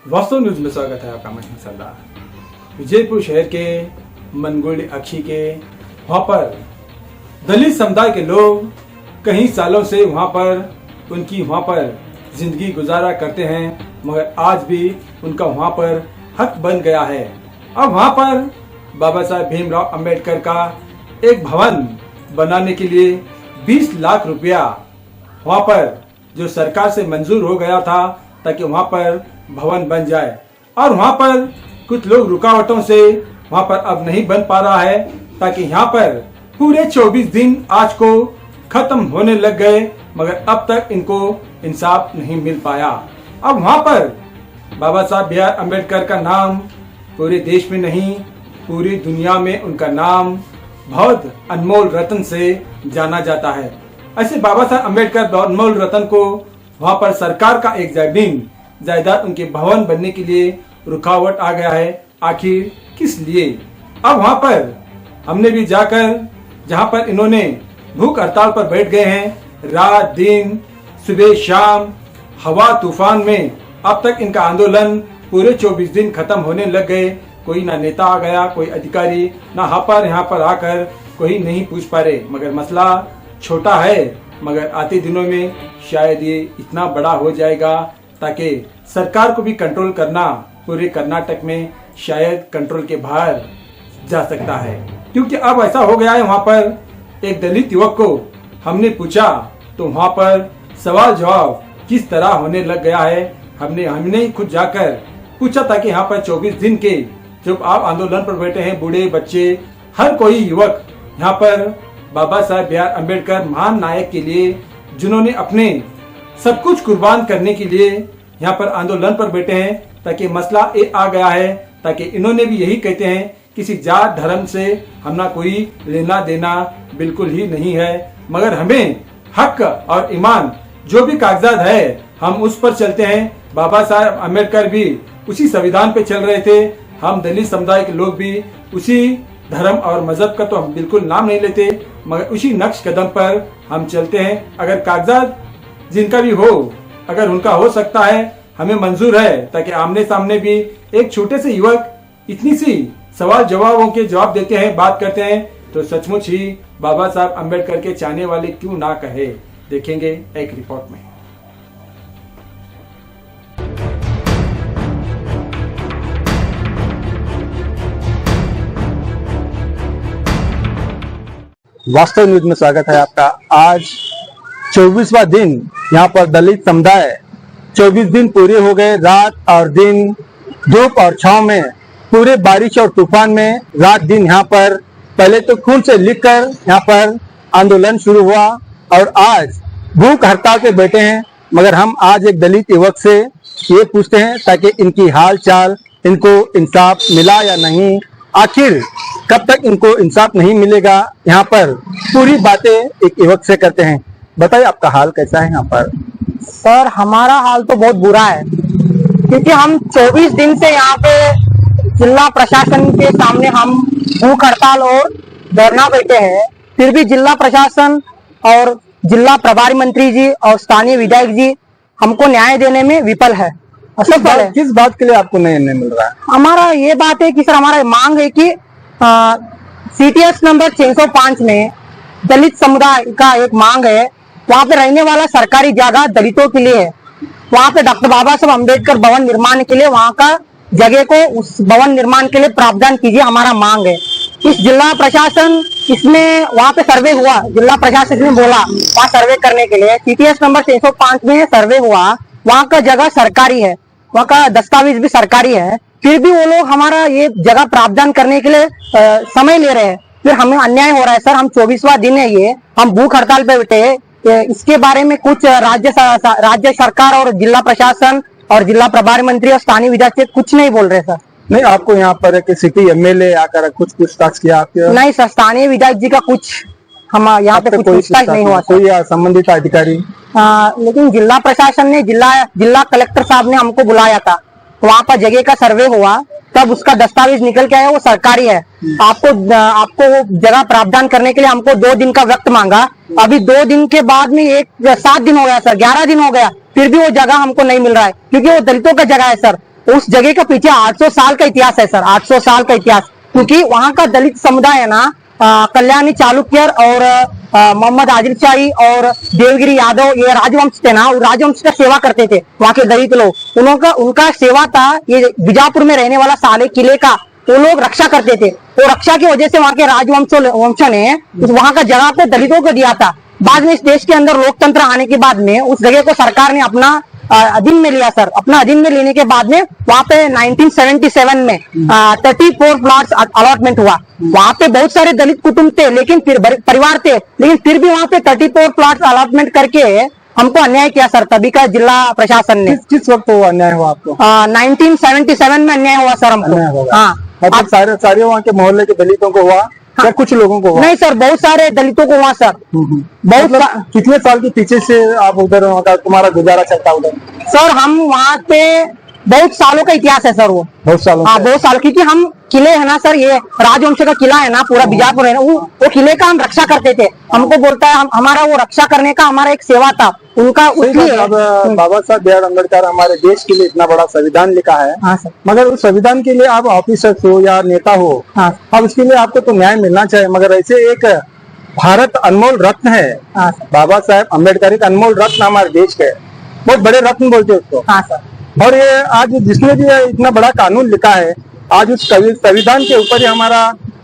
वास्तव न्यूज में स्वागत है आपका। मैं सरदार विजयपुर शहर के मनगुंड अक्षी के वहाँ पर दलित समुदाय के लोग कई सालों से वहाँ पर जिंदगी गुजारा करते हैं, मगर आज भी उनका वहाँ पर हक बन गया है। अब वहाँ पर बाबा साहेब भीमराव अंबेडकर का एक भवन बनाने के लिए 20 लाख रुपया वहाँ पर जो सरकार से मंजूर हो गया था ताकि वहाँ पर भवन बन जाए, और वहाँ पर कुछ लोग रुकावटों से वहाँ पर अब नहीं बन पा रहा है, ताकि यहाँ पर पूरे 24 दिन आज को खत्म होने लग गए, मगर अब तक इनको इंसाफ नहीं मिल पाया। अब वहाँ पर बाबा साहब बी आर अम्बेडकर का नाम पूरे देश में नहीं, पूरी दुनिया में उनका नाम बहुत अनमोल रत्न से जाना जाता है। ऐसे बाबा साहब अम्बेडकर अनमोल रत्न को वहाँ पर सरकार का एक जायदाद उनके भवन बनने के लिए रुकावट आ गया है। आखिर किस लिए? अब वहाँ पर हमने भी जाकर, जहाँ पर इन्होंने भूख हड़ताल पर बैठ गए हैं, रात दिन सुबह शाम हवा तूफान में, अब तक इनका आंदोलन पूरे 24 दिन खत्म होने लग गए। कोई ना नेता आ गया, कोई अधिकारी ना यहाँ पर आकर कोई नहीं पूछ पा रहे। मगर मसला छोटा है, मगर आते दिनों में शायद ये इतना बड़ा हो जाएगा ताकि सरकार को भी कंट्रोल करना पूरे कर्नाटक में शायद कंट्रोल के बाहर जा सकता है। क्योंकि अब ऐसा हो गया है, वहाँ पर एक दलित युवक को हमने पूछा तो वहाँ पर सवाल जवाब किस तरह होने लग गया है। हमने खुद जाकर पूछा था कि यहाँ पर 24 दिन के जब आप आंदोलन पर बैठे हैं, बूढ़े बच्चे हर कोई युवक यहाँ पर बाबा साहेब बी आर अम्बेडकर महान नायक के लिए, जिन्होंने अपने सब कुछ कुर्बान करने के लिए यहाँ पर आंदोलन पर बैठे हैं, ताकि मसला ये आ गया है, ताकि इन्होंने भी यही कहते हैं किसी जात धर्म से हमना कोई लेना देना बिल्कुल ही नहीं है, मगर हमें हक और ईमान जो भी कागजात है हम उस पर चलते हैं। बाबा साहेब अम्बेडकर भी उसी संविधान पे चल रहे थे, हम दलित समुदाय के लोग भी उसी धर्म और मजहब का तो हम बिल्कुल नाम नहीं लेते, मगर उसी नक्श कदम पर हम चलते हैं। अगर कागजात जिनका भी हो, अगर उनका हो सकता है, हमें मंजूर है, ताकि आमने सामने भी एक छोटे से युवक इतनी सी सवाल जवाबों के जवाब देते हैं, बात करते हैं, तो सचमुच ही बाबा साहब अम्बेडकर के चाहने वाले क्यों ना कहे। देखेंगे एक रिपोर्ट में। वास्तव न्यूज में स्वागत है आपका। आज 24वां दिन यहाँ पर दलित समुदाय 24 दिन पूरे हो गए, रात और दिन, धूप और छांव में, पूरे बारिश और तूफान में, रात दिन यहाँ पर पहले तो खून से लिखकर यहाँ पर आंदोलन शुरू हुआ, और आज भूख हड़ताल पे बैठे हैं। मगर हम आज एक दलित युवक से ये पूछते हैं ताकि इनकी हाल चाल, इनको इंसाफ मिला या नहीं, आखिर कब तक इनको इंसाफ नहीं मिलेगा, यहाँ पर पूरी बातें एक युवक से करते हैं। बताइए आपका हाल कैसा है यहाँ पर? सर हमारा हाल तो बहुत बुरा है, क्योंकि हम 24 दिन से यहाँ पे जिला प्रशासन के सामने हम भूख हड़ताल और धरना बैठे हैं। फिर भी जिला प्रशासन और जिला प्रभारी मंत्री जी और स्थानीय विधायक जी हमको न्याय देने में विफल है, असफल है। किस बात के लिए आपको न्याय नहीं मिल रहा है? हमारा ये बात है कि सर हमारा मांग है कि CTS नंबर 605 में दलित समुदाय का एक मांग है, वहाँ पे रहने वाला सरकारी जगह दलितों के लिए है। वहाँ पे डॉक्टर बाबा साहब अम्बेडकर भवन निर्माण के लिए वहाँ का जगह को उस भवन निर्माण के लिए प्रावधान कीजिए, हमारा मांग है। इस जिला प्रशासन इसमें वहाँ पे सर्वे हुआ, जिला प्रशासन ने बोला वहाँ सर्वे करने के लिए, CTS नंबर 605 में सर्वे हुआ, वहाँ का जगह सरकारी है, वहाँ का दस्तावेज भी सरकारी है, फिर भी वो लोग हमारा ये जगह प्रावधान करने के लिए समय ले रहे हैं। फिर हमें अन्याय हो रहा है सर। हम 24वां दिन है, ये हम भूख हड़ताल पे बैठे हैं। इसके बारे में कुछ राज्य सरकार और जिला प्रशासन और जिला प्रभारी मंत्री और स्थानीय विधायक कुछ नहीं बोल रहे सर। नहीं, आपको यहाँ पर सिटी MLA आकर कुछ पूछताछ किया आपके? नहीं सर, स्थानीय विधायक जी का कुछ हम यहाँ पे कुछ पूछताछ नहीं हुआ। कोई संबंधित अधिकारी? लेकिन जिला प्रशासन ने जिला कलेक्टर साहब ने हमको बुलाया था, वहाँ पर जगह का सर्वे हुआ, तब उसका दस्तावेज निकल के आया, वो सरकारी है। आपको वो जगह प्रावधान करने के लिए हमको 2 दिन का वक्त मांगा। अभी 2 दिन के बाद में 7 दिन हो गया सर, 11 दिन हो गया, फिर भी वो जगह हमको नहीं मिल रहा है, क्योंकि वो दलितों का जगह है सर। उस जगह का पीछे 800 साल का इतिहास है सर, 800 साल का इतिहास। क्योंकि वहाँ का दलित समुदाय है ना, कल्याणी चालुक्यर और मोहम्मद आदिल शाही और देवगिरी यादव, ये राजवंश थे ना, वो राजवंश का सेवा करते थे वहाँ के दलित लोग। उनका सेवा था, ये बीजापुर में रहने वाला साले किले का वो लोग रक्षा करते थे। वो रक्षा की वजह से वहाँ के राजवंश ने वहाँ का जगह को दलितों को दिया था। बाद में इस देश के अंदर लोकतंत्र आने के बाद में उस जगह को सरकार ने अपना अधीन में लिया सर। अपना अधीन में लेने के बाद में वहाँ पे 1977 में 34 प्लॉट्स अलॉटमेंट हुआ। वहाँ पे बहुत सारे दलित कुटुंब थे, लेकिन फिर परिवार थे, लेकिन फिर भी वहाँ पे 34 प्लॉट्स अलॉटमेंट करके हमको अन्याय किया सर तभी का जिला प्रशासन ने। किस वक्त वो अन्याय हुआ आपको? 1977 में अन्याय हुआ सर हमको। हाँ, मतलब सारे वहाँ के मोहल्ले के दलितों को हुआ? हाँ, या कुछ लोगों को हुआ? नहीं सर, बहुत सारे दलितों को हुआ सर। बहुत मतलब कितने साल के पीछे से आप उधर तुम्हारा गुजारा चलता उधर? सर हम वहाँ पे बहुत सालों का इतिहास है सर, वो बहुत सालों। हाँ बहुत साल, क्योंकि हम किले है ना सर, ये राजवंश का किला है ना पूरा बीजापुर है ना, वो किले का हम रक्षा करते थे। हमको बोलता है हमारा वो रक्षा करने का हमारा एक सेवा था उनका। अब बाबा साहब बी आर अम्बेडकर हमारे देश के लिए इतना बड़ा संविधान लिखा है। हाँ सर। मगर उस संविधान के लिए आप ऑफिसर हो या नेता हो, हाँ, अब उसके लिए आपको तो न्याय मिलना चाहिए। मगर ऐसे एक भारत अनमोल रत्न है, हाँ, बाबा साहेब अम्बेडकर एक अनमोल रत्न हमारे देश के, बहुत बड़े रत्न बोलते हैं उसको। हाँ सर। और ये आज जिसने भी इतना बड़ा कानून लिखा है, आज उस संविधान के ऊपर ही हमारा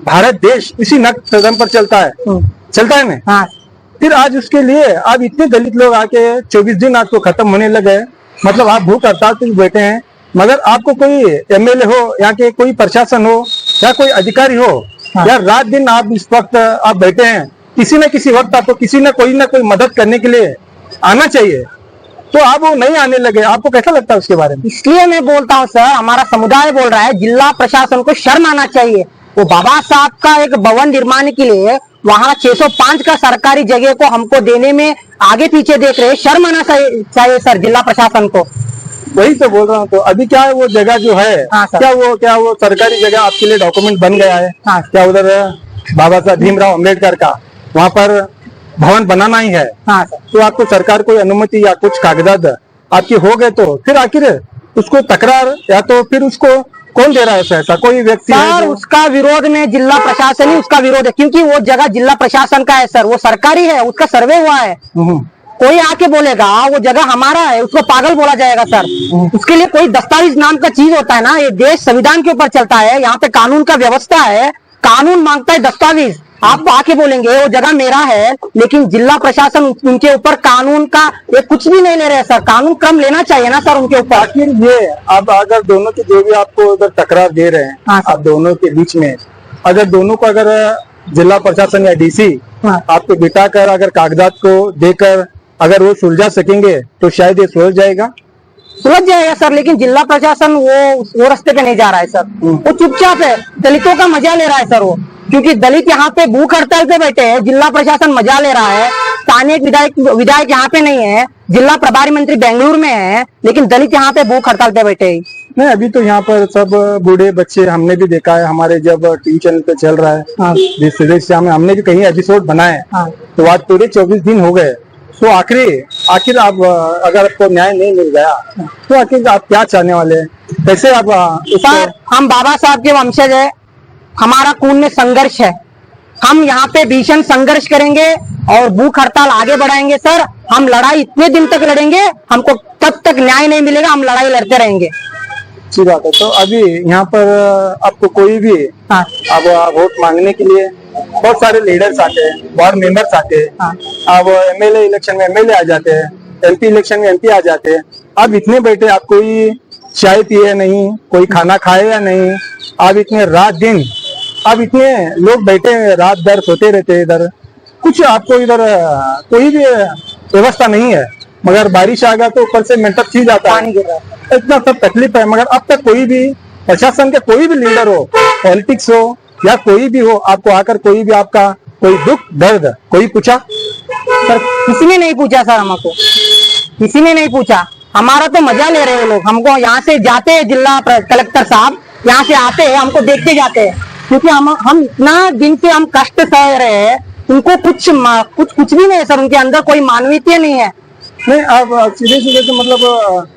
भारत देश इसी नक्शे कदम पर चलता है ना। हाँ। फिर आज उसके लिए अब इतने दलित लोग आके 24 दिन आपको खत्म होने लगे, मतलब आप भूख हड़ताल पे बैठे हैं, मगर आपको कोई एमएलए हो या के कोई प्रशासन हो या कोई अधिकारी हो, हाँ, या रात दिन आप इस वक्त आप बैठे हैं, किसी न किसी वक्त आपको किसी न कोई मदद करने के लिए आना चाहिए, तो आप वो नहीं आने लगे। आपको कैसा लगता है उसके बारे में? इसलिए मैं बोलता हूँ सर, हमारा समुदाय बोल रहा है जिला प्रशासन को शर्म आना चाहिए। वो बाबा साहब का एक भवन निर्माण के लिए वहाँ 605 का सरकारी जगह को हमको देने में आगे पीछे देख रहे, शर्म आना चाहिए सर जिला प्रशासन को। वही तो बोल रहा हूँ। तो अभी क्या है वो जगह जो है, हाँ, क्या वो सरकारी जगह आपके लिए डॉक्यूमेंट बन गया है? हाँ, क्या उधर बाबा साहब भीमराव अम्बेडकर का वहाँ पर भवन बनाना ही है? हाँ सर। तो आपको सरकार कोई अनुमति या कुछ कागजात आपके हो गए, तो फिर आखिर उसको तकरार या तो फिर उसको कौन दे रहा है? ऐसा कोई व्यक्ति है सर जो... उसका विरोध में जिला प्रशासन ही उसका विरोध है, क्योंकि वो जगह जिला प्रशासन का है सर, वो सरकारी है, उसका सर्वे हुआ है। कोई आके बोलेगा वो जगह हमारा है, उसको पागल बोला जाएगा सर। उसके लिए कोई दस्तावेज नाम का चीज होता है ना, ये देश संविधान के ऊपर चलता है, यहाँ पे कानून का व्यवस्था है, कानून मांगता है दस्तावेज। आप आके बोलेंगे वो जगह मेरा है, लेकिन जिला प्रशासन उनके ऊपर कानून का ये कुछ भी नहीं ले रहे सर। कानून क्रम लेना चाहिए ना सर उनके ऊपर। आखिर ये अब अगर दोनों के जो भी आपको उधर तकरार दे रहे हैं, हाँ, आप दोनों के बीच में अगर दोनों को अगर जिला प्रशासन या डीसी हाँ, आपको बिठाकर अगर कागजात को देकर अगर वो सुलझा सकेंगे, तो शायद ये सुलझ जाएगा सर। लेकिन जिला प्रशासन वो रास्ते पे नहीं जा रहा है सर, वो चुपचाप है, दलितों का मजा ले रहा है सर वो। क्योंकि दलित यहाँ पे भूख हड़ताल पे बैठे हैं, जिला प्रशासन मजा ले रहा है। स्थानीय विधायक यहाँ पे नहीं है, जिला प्रभारी मंत्री बेंगलुरु में है, लेकिन दलित यहाँ पे भूख हड़ताल पे बैठे हैं। नहीं, अभी तो यहाँ पर सब बूढ़े बच्चे हमने भी देखा है, हमारे जब टीवी चैनल पे चल रहा है, हाँ, हमने भी कहीं एपिसोड बनाए, हाँ, तो आज पूरे 24 दिन हो गए। तो आखिर आप अगर आपको न्याय नहीं मिल गया, तो आखिर आप क्या चाहने वाले हैं? कैसे आप सर हम बाबा साहब के वंशज है, हमारा खून में संघर्ष है, हम यहाँ पे भीषण संघर्ष करेंगे और भूख हड़ताल आगे बढ़ाएंगे सर। हम लड़ाई इतने दिन तक लड़ेंगे, हमको तब तक न्याय नहीं मिलेगा, हम लड़ाई लड़ते रहेंगे। अच्छी बात है। तो अभी यहाँ पर आपको कोई भी हाँ, अब वोट मांगने के लिए बहुत सारे लीडर्स आते हैं, वार्ड मेंबर्स आते हैं, हाँ, अब एमएलए इलेक्शन में एमएलए आ जाते हैं, एमपी इलेक्शन में एमपी आ जाते हैं। अब इतने बैठे, आप कोई चाय पिए नहीं, कोई खाना खाए या नहीं, आप इतने रात दिन अब इतने लोग बैठे रात भर सोते रहते हैं इधर, कुछ आपको इधर कोई भी व्यवस्था नहीं है। मगर बारिश आ गया तो ऊपर से मेंटल चीज आता है, इतना सब तकलीफ है। मगर अब तक कोई भी प्रशासन के कोई भी लीडर हो, पॉलिटिक्स हो या कोई भी हो, आपको आकर कोई भी आपका कोई दुख दर्द कोई पूछा? सर किसी ने नहीं पूछा सर, हमको किसी ने नहीं पूछा। हमारा तो मजा ले रहे हैं लोग। हमको यहाँ से जाते हैं जिला कलेक्टर साहब, यहाँ से आते हैं, हमको देखते जाते हैं, क्योंकि हम इतना दिन से हम कष्ट सह रहे हैं। उनको कुछ भी नहीं है सर, उनके अंदर कोई मानवीयता नहीं है। नहीं, आप सीधे सीधे तो मतलब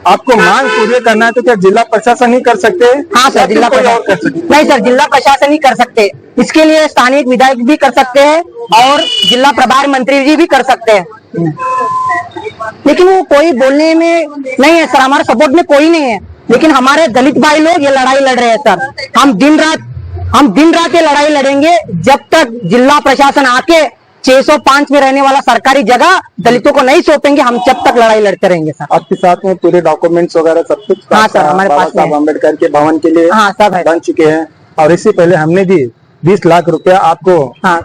आपको मांग पूरी करना है तो क्या जिला प्रशासन ही कर सकते हैं? हाँ या सर, जिला फिर कोई और प्रशासन कर सकते नहीं सर, जिला प्रशासन ही कर सकते। इसके लिए स्थानीय विधायक भी कर सकते हैं और जिला प्रभारी मंत्री जी भी कर सकते हैं, लेकिन वो कोई बोलने में नहीं है सर, हमारे सपोर्ट में कोई नहीं है। लेकिन हमारे दलित भाई लोग ये लड़ाई लड़ रहे हैं सर। हम दिन रात ये लड़ाई लड़ेंगे जब तक जिला प्रशासन आके 605 में रहने वाला सरकारी जगह दलितों को नहीं सौंपेंगे, हम जब तक लड़ाई लड़ते रहेंगे सर। आपके साथ में पूरे डॉक्यूमेंट्स वगैरह सब कुछ? हाँ सर, हमारे बाबा पास साहब में। अम्बेडकर के भवन के लिए हाँ सब है। बन चुके हैं और इससे पहले हमने भी 20 लाख रुपया आपको हाँ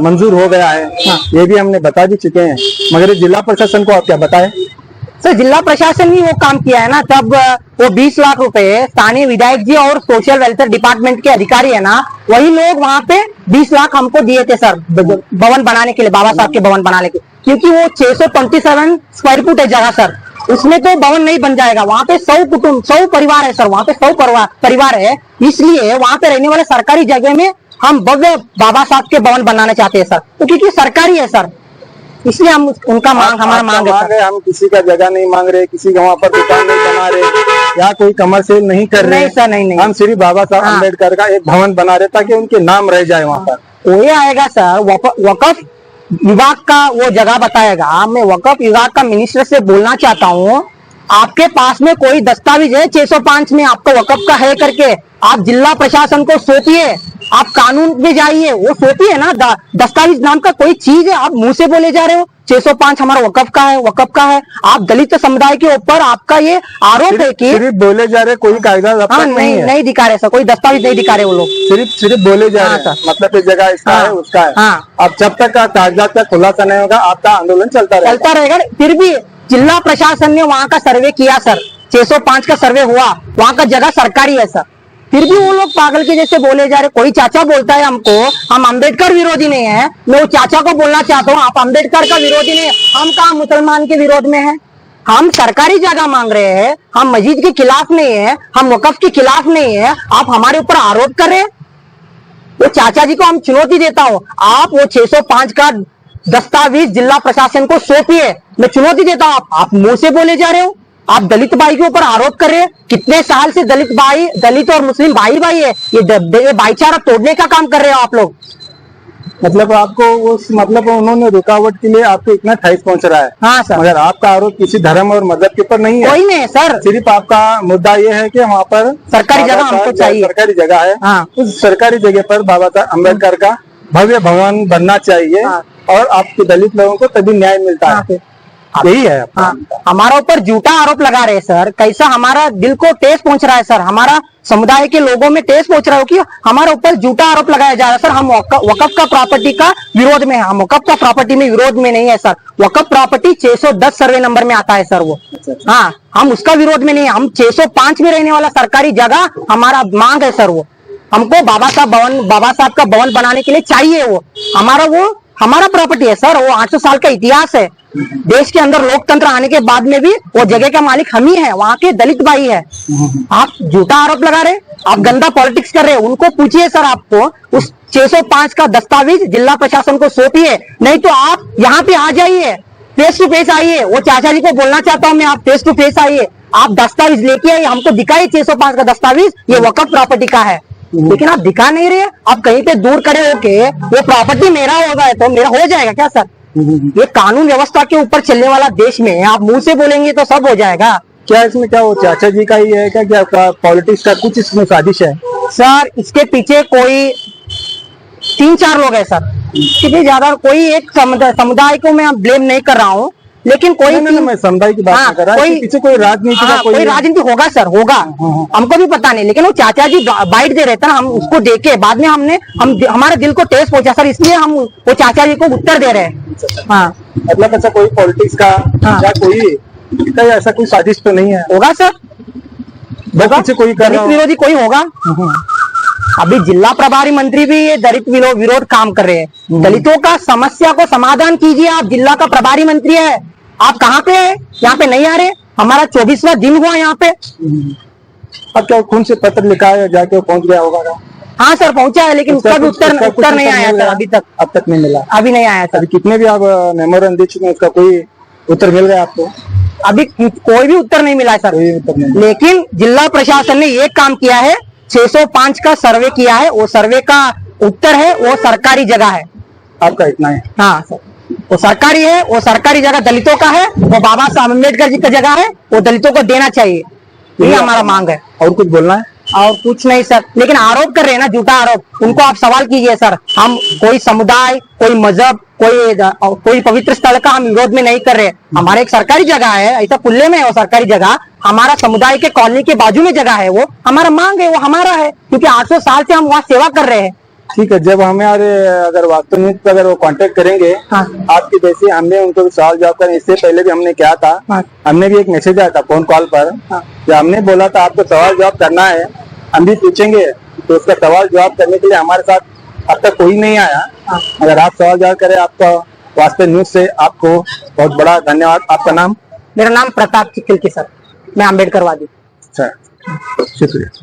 मंजूर हो गया है। हाँ। ये भी हमने बता भी चुके हैं, मगर जिला प्रशासन को आप क्या बताएं? सर, जिला प्रशासन ने वो काम किया है ना, तब वो 20 लाख रुपए स्थानीय विधायक जी और सोशल वेलफेयर डिपार्टमेंट के अधिकारी है ना, वही लोग वहाँ पे 20 लाख हमको दिए थे सर, भवन बनाने के लिए, बाबा साहब के भवन बनाने के, क्योंकि वो 627 स्क्वायर फुट है जगह सर, उसमें तो भवन नहीं बन जाएगा। वहाँ पे 100 परिवार है सर, वहाँ पे 100 परिवार है, इसलिए वहाँ पे रहने वाले सरकारी जगह में हम भव्य बाबा साहब के भवन बनाना चाहते हैं सर, तो क्योंकि सरकारी है सर, इसलिए हम उनका मांग, हमारा मांग है सर। हम किसी का जगह नहीं मांग रहे, किसी का वहाँ पर दुकान नहीं बना रहे, या कोई कमर्शियल नहीं कर रहे। नहीं सर, नहीं। हम सिर्फ बाबा साहब हाँ। अम्बेडकर का एक भवन बना रहे ताकि उनके नाम रह जाए वहाँ पर। वो ये आएगा सर, वकफ विभाग का वो जगह बताएगा। मैं वकफ विभाग का मिनिस्टर से बोलना चाहता हूँ, आपके पास में कोई दस्तावेज है 605 में आपका वकफ का है करके, आप जिला प्रशासन को सौंपिए, आप कानून में जाइए, वो सौंपिए ना। दस्तावेज नाम का कोई चीज है, आप मुंह से बोले जा रहे हो 605 हमारा वकफ का है, वकफ का है। आप दलित समुदाय के ऊपर आपका ये आरोप है कि सिर्फ बोले जा रहे, कोई कागजात अब तक नहीं है, नहीं दिखा रहे सर, कोई दस्तावेज नहीं दिखा रहे वो लोग, सिर्फ बोले जा हाँ रहे हैं। सर। मतलब इस जगह इसका हाँ। है, उसका है। हाँ। अब जब तक का कागजात का खुलासा नहीं होगा, आपका आंदोलन चलता रहेगा। फिर भी जिला प्रशासन ने वहाँ का सर्वे किया सर, 605 का सर्वे हुआ, वहाँ का जगह सरकारी है सर, फिर भी वो लोग पागल के जैसे बोले जा रहे। कोई चाचा बोलता है हमको हम अम्बेडकर विरोधी नहीं है, मैं वो चाचा को बोलना चाहता हूँ, आप अम्बेडकर का विरोधी नहीं है, हम कहाँ मुसलमान के विरोध में है। हम सरकारी जगह मांग रहे हैं, हम मस्जिद के खिलाफ नहीं है, हम वकफ के खिलाफ नहीं है, आप हमारे ऊपर आरोप कर रहे हैं। वो चाचा जी को हम चुनौती देता हूँ, आप वो 605 का दस्तावेज जिला प्रशासन को सौंपिए, मैं चुनौती देता हूँ। आप मुंह से बोले जा रहे हो, आप दलित भाई के ऊपर आरोप कर रहे हैं। कितने साल से दलित और मुस्लिम भाई है, ये भाईचारा तोड़ने का काम कर रहे हो आप लोग। मतलब आपको मतलब उन्होंने रुकावट के लिए आपको इतना ठेस पहुंच रहा है। हाँ सर, मगर आपका आरोप किसी धर्म और मजहब के ऊपर नहीं है, कोई नहीं है सर, सिर्फ आपका मुद्दा ये है कि वहाँ पर सरकारी जगह हमको चाहिए, सरकारी जगह है। हाँ। उस सरकारी जगह पर बाबा साहब अम्बेडकर का भव्य भवन बनना चाहिए। हाँ। और आपके दलित लोगों को तभी न्याय मिलता है, यही है आपका। हाँ, हमारा ऊपर झूठा आरोप लगा रहे हैं सर। कैसा हमारा दिल को ठेस पहुंच रहा है सर, हमारा समुदाय के लोगों में ठेस पहुंच रहा है कि हमारे ऊपर झूठा आरोप लगाया जा रहा है सर। हम वकफ का प्रॉपर्टी का विरोध में है, हम वकफ का प्रॉपर्टी में विरोध में नहीं है सर। वकफ प्रॉपर्टी 610 सर्वे नंबर में आता है सर वो। हाँ, हम उसका विरोध में नहीं है, हम 605 में रहने वाला सरकारी जगह हमारा मांग है सर। वो हमको बाबा साहब का भवन बनाने के लिए चाहिए, वो हमारा प्रॉपर्टी है सर। वो 800 साल का इतिहास है देश के अंदर, लोकतंत्र आने के बाद में भी वो जगह का मालिक हम ही है, वहाँ के दलित भाई है। आप झूठा आरोप लगा रहे, आप गंदा पॉलिटिक्स कर रहे हैं। उनको पूछिए सर, आपको उस 605 का दस्तावेज जिला प्रशासन को सौंपिए, नहीं तो आप यहाँ पे आ जाइए, फेस टू फेस आइए। वो चाचा जी को बोलना चाहता हूँ मैं, आप फेस टू फेस आइए, आप दस्तावेज लेके आइए, हमको दिखाइए 605 का दस्तावेज, ये वकफ प्रॉपर्टी का है। लेकिन आप दिखा नहीं रहे, आप कहीं पे दूर खड़े होके वो प्रॉपर्टी मेरा होगा तो मेरा हो जाएगा क्या सर? ये कानून व्यवस्था के ऊपर चलने वाला देश में आप मुंह से बोलेंगे तो सब हो जाएगा क्या? इसमें क्या वो चाचा जी का ही है क्या पॉलिटिक्स का कुछ इसमें साजिश है सर? इसके पीछे कोई 3-4 लोग हैं सर, इसके ज्यादा कोई एक समुदाय को मैं ब्लेम नहीं कर रहा हूँ, लेकिन कोई मैं समुदाय की बात नहीं कर रहा, इसके पीछे कोई राजनीति का कोई राजनीति होगा सर, होगा, हमको भी पता नहीं। लेकिन वो चाचा जी बाइट दे रहे थे ना, हम उसको देखे बाद में हमारे दिल को ठेस पहुंचा सर, इसलिए हम वो चाचा जी को उत्तर दे रहे हैं। हाँ, मतलब ऐसा कोई पॉलिटिक्स का या कोई ऐसा कोई साजिश तो नहीं है? होगा सर, पीछे कोई दलित विरोधी कोई होगा। अभी जिला प्रभारी मंत्री भी ये दलित विरोध काम कर रहे हैं। दलितों का समस्या को समाधान कीजिए, आप जिला का प्रभारी मंत्री है, आप कहाँ पे है? यहाँ पे नहीं आ रहे। हमारा 24वां दिन हुआ यहाँ पे। अब क्या खून से पत्र लिखा है, जाके पहुंच गया होगा? हाँ सर, पहुंचा है, लेकिन उसका भी उत्तर नहीं आया सर, अभी तक। अब तक नहीं मिला? अभी नहीं आया सर। कितने भी आप मेमोरेंडम दे चुके हैं, उसका कोई उत्तर मिल गया आपको? अभी कोई भी उत्तर नहीं मिला है सर। कोई उत्तर नहीं। लेकिन जिला प्रशासन ने एक काम किया है, 605 का सर्वे किया है, वो सर्वे का उत्तर है वो सरकारी जगह है। आपका इतना है। हाँ सर, वो सरकारी है, वो सरकारी जगह दलितों का है, वो बाबा साहब अम्बेडकर जी का जगह है, वो दलितों को देना चाहिए, ये हमारा मांग है। और कुछ बोलना है? और कुछ नहीं सर, लेकिन आरोप कर रहे हैं ना, झूठा आरोप, उनको आप सवाल कीजिए सर। हम कोई समुदाय, कोई मजहब, कोई पवित्र स्थल का हम विरोध में नहीं कर रहे। हमारे एक सरकारी जगह है, ऐसा कुल्ले में है वो सरकारी जगह, हमारा समुदाय के कॉलोनी के बाजू में जगह है, वो हमारा मांग है, वो हमारा है, क्योंकि 800 साल से हम वहाँ सेवा कर रहे हैं। ठीक है, जब हमें अगर वास्तव न्यूज पे अगर वो कांटेक्ट करेंगे, हाँ। आपकी जैसे हमने उनको सवाल जवाब करें, इससे पहले भी हमने किया था। हाँ। हमने भी एक मैसेज आया था फोन कॉल पर। हाँ। जब हमने बोला था आपको सवाल जवाब करना है, हम भी पूछेंगे, तो उसका सवाल जवाब करने के लिए हमारे साथ अब तक कोई नहीं आया। हाँ। अगर आप सवाल जवाब करें, आपका वास्तव न्यूज से आपको बहुत बड़ा धन्यवाद। आपका नाम? मेरा नाम प्रताप चिखिलकी सर, मैं अम्बेडकर वादी। अच्छा, शुक्रिया।